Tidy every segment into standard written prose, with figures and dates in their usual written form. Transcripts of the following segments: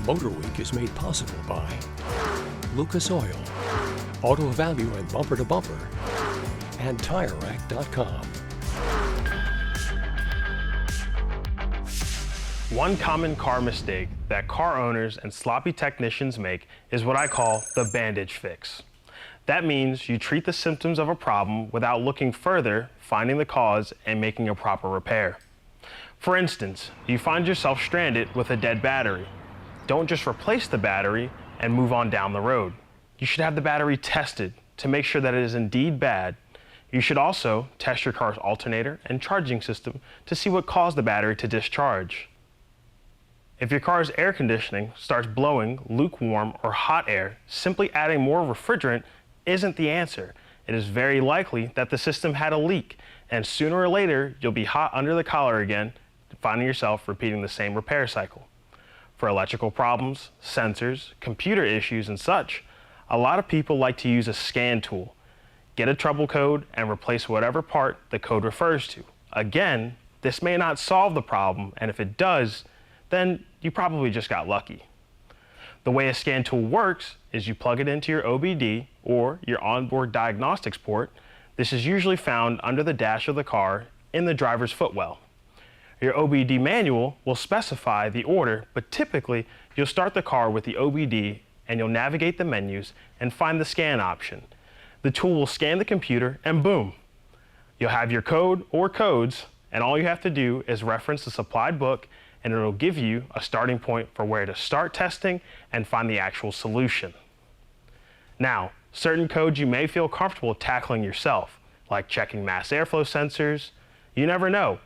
MotorWeek is made possible by Lucas Oil, Auto Value and Bumper to Bumper, and TireRack.com. One common car mistake that car owners and sloppy technicians make is what I call the bandage fix. That means you treat the symptoms of a problem without looking further, finding the cause, and making a proper repair. For instance, you find yourself stranded with a dead battery. Don't just replace the battery and move on down the road. You should have the battery tested to make sure that it is indeed bad. You should also test your car's alternator and charging system to see what caused the battery to discharge. If your car's air conditioning starts blowing lukewarm or hot air, simply adding more refrigerant isn't the answer. It is very likely that the system had a leak, and sooner or later you'll be hot under the collar again, finding yourself repeating the same repair cycle. For electrical problems, sensors, computer issues, and such, a lot of people like to use a scan tool. Get a trouble code and replace whatever part the code refers to. Again, this may not solve the problem, and if it does, then you probably just got lucky. The way a scan tool works is you plug it into your OBD or your onboard diagnostics port. This is usually found under the dash of the car in the driver's footwell. Your OBD manual will specify the order, but typically you'll start the car with the OBD and you'll navigate the menus and find the scan option. The tool will scan the computer and boom, you'll have your code or codes, and all you have to do is reference the supplied book and it'll give you a starting point for where to start testing and find the actual solution. Now, certain codes you may feel comfortable tackling yourself, like checking mass airflow sensors. You never know.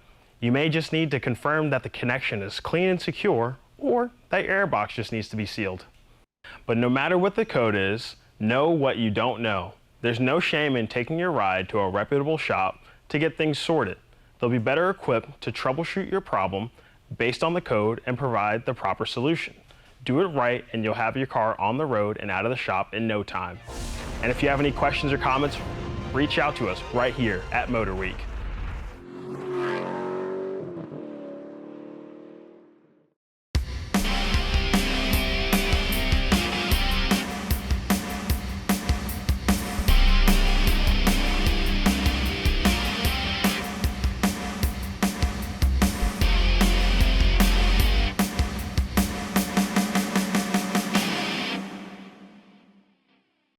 You may just need to confirm that the connection is clean and secure, or that your airbox just needs to be sealed. But no matter what the code is, know what you don't know. There's no shame in taking your ride to a reputable shop to get things sorted. They'll be better equipped to troubleshoot your problem based on the code and provide the proper solution. Do it right and you'll have your car on the road and out of the shop in no time. And if you have any questions or comments, reach out to us right here at MotorWeek.